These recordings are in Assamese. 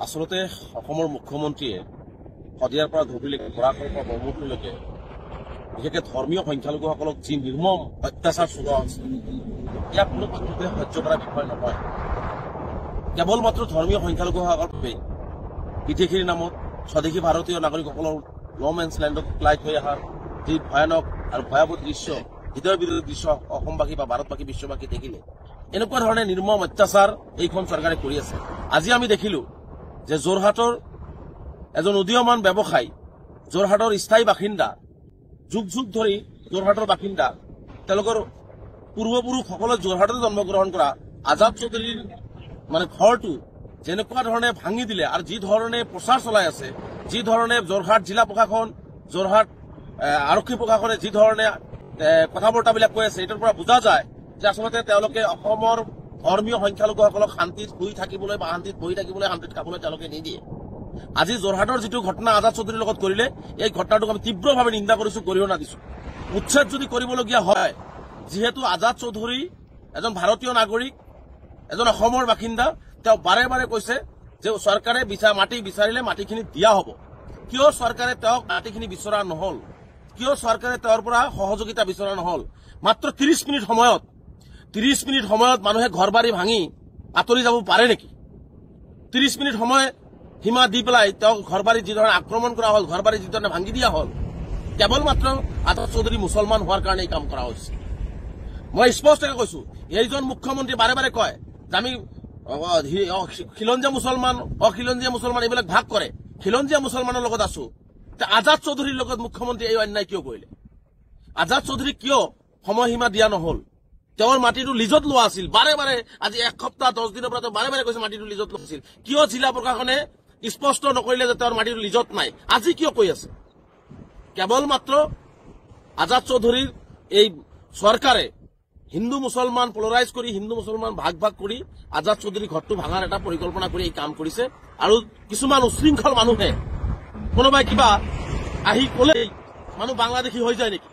আচলতে অসমৰ মুখ্যমন্ত্ৰীয়ে শদিয়াৰ পৰা ধুবুৰীলৈকে বৰাকৰ পৰা ব্ৰহ্মপুত্ৰলৈকে বিশেষকৈ ধৰ্মীয় সংখ্যালঘুসকলক যি নিৰ্মম অত্যাচাৰ চলোৱা হৈছে ইয়াক কোনো পক্ষতে সহ্য কৰা বিষয় নহয়। কেৱল মাত্ৰ ধৰ্মীয় সংখ্যালঘুসকলৰ বাবে বিদেশীৰ নামত স্বদেশী ভাৰতীয় নাগৰিকসকলৰ মেন্স লেণ্ডত ফ্লাইট হৈ অহাৰ যি ভয়ানক আৰু ভয়াৱহ দৃশ্য, হৃদয় বিৰোধী দৃশ্য অসমবাসী বা ভাৰতবাসী বিশ্ববাসী দেখিলে এনেকুৱা ধৰণে নিৰ্মম অত্যাচাৰ এইখন চৰকাৰে কৰি আছে। আজি আমি দেখিলো যে যোৰহাটৰ এজন উদীয়মান ব্যৱসায়ী, যোৰহাটৰ স্থায়ী বাসিন্দা, যুগ যুগ ধৰি যোৰহাটৰ বাসিন্দা, তেওঁলোকৰ পূৰ্বপুৰুষসকলে যোৰহাটত জন্মগ্ৰহণ কৰা আজাদ চৌধুৰীৰ ঘৰটো যেনেকুৱা ধৰণে ভাঙি দিলে আৰু যি ধৰণে প্ৰচাৰ চলাই আছে, যি ধৰণে যোৰহাট জিলা প্ৰশাসন, যোৰহাট আৰক্ষী প্ৰশাসনে যি ধৰণে কথা বৰ্তাবিলাক কৈ আছে, এইটোৰ পৰা বুজা যায় যে আচলতে তেওঁলোকে অসমৰ ধৰ্মীয় সংখ্যালঘুসকলক শান্তিত শুই থাকিবলৈ বা শান্তিত বহি থাকিবলৈ, শান্তিত খাবলৈ তেওঁলোকে নিদিয়ে। আজি যোৰহাটৰ যিটো ঘটনা আজাদ চৌধুৰীৰ লগত কৰিলে, এই ঘটনাটোক আমি তীব্ৰভাৱে নিন্দা কৰিছো, গৰিহণা দিছো। উচ্ছেদ যদি কৰিবলগীয়া হয়, যিহেতু আজাদ চৌধুৰী এজন ভাৰতীয় নাগৰিক, এজন অসমৰ বাসিন্দা, তেওঁ বাৰে বাৰে কৈছে যে চৰকাৰে মাটি বিচাৰিলে মাটিখিনি দিয়া হ'ব। কিয় চৰকাৰে তেওঁক মাটিখিনি বিচৰা নহল? কিয় চৰকাৰে তেওঁৰ পৰা সহযোগিতা বিচৰা নহল? মাত্ৰ 30 মিনিট সময়ত মানুহে ঘৰ বাৰী ভাঙি আঁতৰি যাব পাৰে নেকি? 30 মিনিট সময় সীমা দি পেলাই তেওঁক ঘৰ বাৰী যি ধৰণে আক্ৰমণ কৰা হ'ল, ঘৰ বাৰী যি ধৰণে ভাঙি দিয়া হ'ল, কেৱল মাত্ৰ আজাদ চৌধুৰী মুছলমান হোৱাৰ কাৰণে এই কাম কৰা হৈছে। মই স্পষ্টকৈ কৈছো, এইজন মুখ্যমন্ত্ৰী বাৰে বাৰে কয় যে আমি খিলঞ্জীয়া মুছলমান, অখিলঞ্জীয়া মুছলমান এইবিলাক ভাগ কৰে, খিলঞ্জীয়া মুছলমানৰ লগত আছো। আজাদ চৌধুৰীৰ লগত মুখ্যমন্ত্ৰী এই অন্যায় কিয় কৰিলে? আজাদ চৌধুৰীক কিয় সময়সীমা দিয়া নহল? তেওঁৰ মাটিটো লিজত লোৱা আছিল। বাৰে বাৰে আজি 1 সপ্তাহ 10 দিনৰ পৰা বাৰে বাৰে কৈছে মাটিটো লিজত লোৱা আছিল। কিয় জিলা প্ৰশাসনে স্পষ্ট নকৰিলে যে তেওঁৰ মাটিটো লিজত নাই? আজি কিয় কৈ আছে? কেৱল মাত্ৰ আজাদ চৌধুৰীৰ এই চৰকাৰে হিন্দু মুছলমান পলাৰাইজ কৰি, হিন্দু মুছলমান ভাগ ভাগ কৰি আজাদ চৌধুৰী ঘৰটো ভাঙাৰ এটা পৰিকল্পনা কৰি এই কাম কৰিছে। আৰু কিছুমান উশৃংখল মানুহে, কোনোবাই কিবা আহি কলেই মানুহ বাংলাদেশী হৈ যায় নেকি?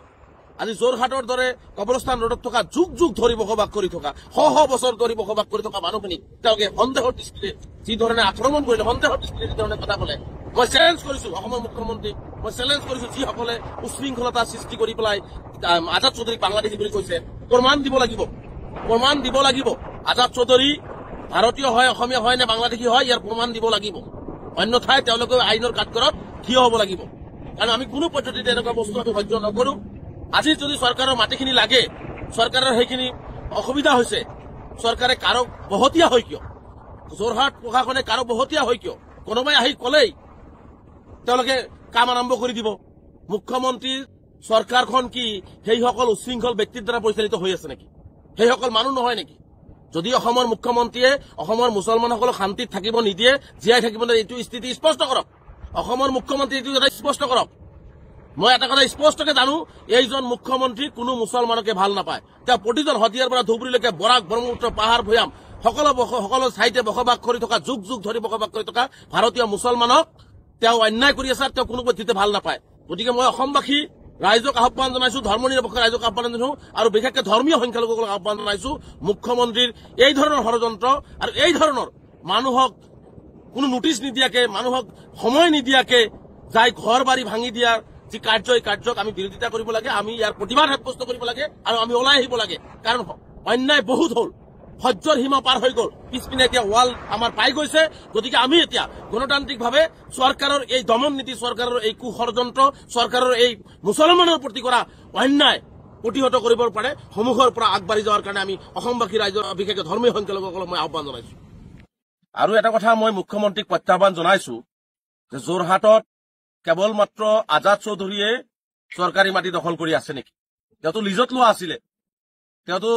আজি যোৰহাটৰ দৰে কবৰস্থান ৰোডত থকা যুগ যুগ ধৰি বসবাস কৰি থকা, শ বছৰ ধৰি বসবাস কৰি থকা মানুহখিনিক তেওঁলোকে সন্দেহৰ দৃষ্টিৰে যি ধৰণে আক্ৰমণ কৰিলে, সন্দেহৰ দৃষ্টিৰে যি ধৰণে কথা ক'লে, মই চেলেঞ্জ কৰিছো অসমৰ মুখ্যমন্ত্ৰীক, মই চেলেঞ্জ কৰিছো যিসকলে উশৃংখলতা সৃষ্টি কৰি পেলাই আজাদ চৌধুৰীক বাংলাদেশী বুলি কৈছে, প্ৰমাণ দিব লাগিব, প্ৰমাণ দিব লাগিব। আজাদ চৌধুৰী ভাৰতীয় হয়, অসমীয়া হয় নে বাংলাদেশী হয়, ইয়াৰ প্ৰমাণ দিব লাগিব। অন্যথায় তেওঁলোকে আইনৰ কাঠগড়ত থিয় হ'ব লাগিব। কাৰণ আমি কোনো পদ্ধতিতে এনেকুৱা বস্তু আমি সহ্য নকৰো। আজি যদি চৰকাৰৰ মাটিখিনি লাগে, চৰকাৰৰ সেইখিনি অসুবিধা হৈছে, চৰকাৰে কাৰো বহতীয়া হয় কিয়? যোৰহাট প্ৰশাসনে কাৰো বহতীয়া হয় কিয়? কোনোবাই আহি কলেই তেওঁলোকে কাম আৰম্ভ কৰি দিব। মুখ্যমন্ত্ৰীৰ চৰকাৰখন কি সেইসকল উশৃংখল ব্যক্তিৰ দ্বাৰা পৰিচালিত হৈ আছে নেকি? সেইসকল মানুহ নহয় নেকি? যদি অসমৰ মুখ্যমন্ত্ৰীয়ে অসমৰ মুছলমানসকলক শান্তিত থাকিব নিদিয়ে, জীয়াই থাকিব নিদিয়ে, এইটো স্থিতি স্পষ্ট কৰক। অসমৰ মুখ্যমন্ত্ৰী এইটো এটা স্পষ্ট কৰক। মই এটা কথা স্পষ্টকে জানো, এইজন মুখ্যমন্ত্ৰী কোনো মুছলমানকে ভাল নাপায়। তেওঁ প্ৰতিজন শদিয়াৰ পৰা ধুবুৰীলৈকে বৰাক, ব্ৰহ্মপুত্ৰ, পাহাৰ, ভৈয়াম সকলো ঠাইতে বসবাস কৰি থকা, যুগ যুগ ধৰি বসবাস কৰি থকা ভাৰতীয় মুছলমানক তেওঁ অন্যায় কৰি আছে, তেওঁ কোনো পদ্ধতিতে ভাল নাপায়। গতিকে মই অসমবাসী ৰাইজক আহ্বান জনাইছো, ধৰ্মনিৰপেক্ষ ৰাইজক আহ্বান জনাইছো, আৰু বিশেষকৈ ধৰ্মীয় সংখ্যালঘুসকলক আহ্বান জনাইছো, মুখ্যমন্ত্ৰীৰ এই ধৰণৰ ষড়যন্ত্ৰ আৰু এই ধৰণৰ মানুহক কোনো নোটিছ নিদিয়াকে, মানুহক সময় নিদিয়াকে যাই ঘৰ বাৰী ভাঙি দিয়াৰ যি কাৰ্য, এই কাৰ্যক আমি বিৰোধিতা কৰিব লাগে। আমি ইয়াৰ প্ৰতিবাদ সাব্যস্ত কৰিব লাগে আৰু আমি ওলাই আহিব লাগে। কাৰণ অন্যায় বহুত হ'ল, সহ্যৰ সীমা পাৰ হৈ গ'ল, পিছপিনে এতিয়া ৱাল আমাৰ পাই গৈছে। গতিকে আমি এতিয়া গণতান্ত্ৰিকভাৱে চৰকাৰৰ এই দমন নীতি, চৰকাৰৰ এই কুষড়যন্ত্ৰ, চৰকাৰৰ এই মুছলমানৰ প্ৰতি কৰা অন্যায় প্ৰতিহত কৰিবৰ পাৰে সন্মুখৰ পৰা আগবাঢ়ি যোৱাৰ কাৰণে আমি অসমবাসী ৰাইজৰ, বিশেষকৈ ধৰ্মীয় সংখ্যালঘুসকলক মই আহ্বান জনাইছো। আৰু এটা কথা মই মুখ্যমন্ত্ৰীক প্ৰত্যাহ্বান জনাইছো যে যোৰহাটত কেৱল মাত্ৰ আজাদ চৌধুৰীয়ে চৰকাৰী মাটি দখল কৰি আছে নেকি? তেওঁতো লিজত লোৱা আছিলে, তেওঁতো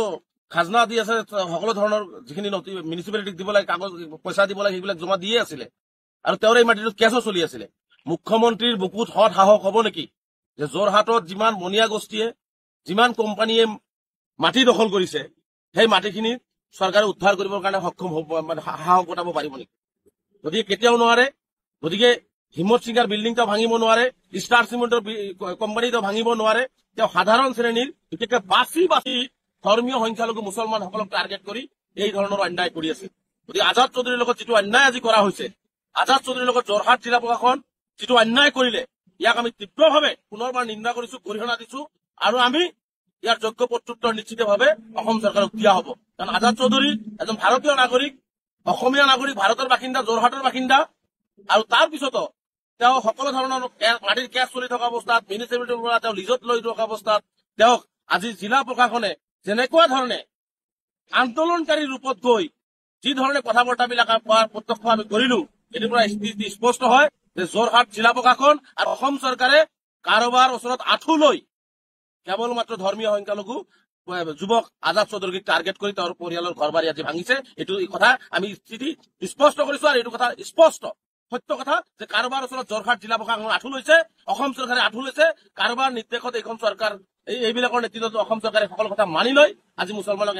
খাজনা দি আছে, সকলো ধৰণৰ যিখিনি মিউনিচিপালিটিক দিব লাগে, কাগজ পইচা দিব লাগে, সেইবিলাক জমা দিয়ে আছিলে। আৰু তেওঁৰ এই মাটিটোত কেছো চলি আছিলে। মুখ্যমন্ত্ৰীৰ বুকুত সৎ সাহস হ'ব নেকি যে যোৰহাটত যিমান বনিয়া গোষ্ঠীয়ে, যিমান কোম্পানীয়ে মাটি দখল কৰিছে, সেই মাটিখিনি চৰকাৰে উদ্ধাৰ কৰিবৰ কাৰণে সক্ষম হ'ব, সাহস গোটাব পাৰিব নেকি? গতিকে কেতিয়াও নোৱাৰে। গতিকে হিম্মত সিংৰ বিল্ডিংটো ভাঙিব নোৱাৰে, ষ্টাৰ চিমেণ্টৰ কোম্পানীটো ভাঙিব নোৱাৰে। তেওঁ সাধাৰণ শ্ৰেণীৰ, বিশেষকৈ বাছি ধৰ্মীয় সংখ্যালঘু মুছলমানসকলক টাৰ্গেট কৰি এই ধৰণৰ অন্যায় কৰি আছে। গতিকে আজাদ চৌধুৰীৰ লগত যিটো অন্যায় আজি কৰা হৈছে, আজাদ চৌধুৰীৰ লগত যোৰহাট জিলা প্ৰশাসন যিটো অন্যায় কৰিলে ইয়াক আমি তীব্ৰভাৱে পুনৰবাৰ নিন্দা কৰিছো, গৰিহণা দিছো আৰু আমি ইয়াৰ যোগ্য প্ৰত্যুত্তৰ নিশ্চিতভাৱে অসম চৰকাৰক দিয়া হ'ব। কাৰণ আজাদ চৌধুৰী এজন ভাৰতীয় নাগৰিক, অসমীয়া নাগৰিক, ভাৰতৰ বাসিন্দা, যোৰহাটৰ বাসিন্দা আৰু তাৰ পিছতো তেওঁ সকলো ধৰণৰ মাটিৰ কেছ চলি থকা অৱস্থাত, মিউনিচিপালিটিৰ পৰা তেওঁ লিজত লৈ থকা অৱস্থাত তেওঁক আজি জিলা প্ৰশাসনে যেনেকুৱা ধৰণে আন্দোলনকাৰী ৰূপত গৈ যি ধৰণে কথা বৰ্তাবিলাক প্ৰত্যক্ষ আমি কৰিলো, এটিৰ পৰা স্পষ্ট হয় যে যোৰহাট জিলা প্ৰশাসন আৰু অসম চৰকাৰে কাৰোবাৰ ওচৰত আঁঠু লৈ কেৱল মাত্ৰ ধৰ্মীয় সংখ্যালঘু যুৱক আজাদ চৌধুৰীক টাৰ্গেট কৰি তেওঁৰ পৰিয়ালৰ ঘৰ বাৰী আজি ভাঙিছে। এইটো কথা আমি স্থিতি স্পষ্ট কৰিছো আৰু এইটো কথা স্পষ্ট সত্য কথা যে কাৰোবাৰ ওচৰত যোৰহাট জিলা প্ৰশাসন আঁঠু লৈছে, অসম চৰকাৰে আঁঠু লৈছে, কাৰোবাৰ নিৰ্দেশত এইখন চৰকাৰ এইবিলাকৰ নেতৃত্বত অসম চৰকাৰে সকলো কথা মানি লৈ আজি মুছলমানক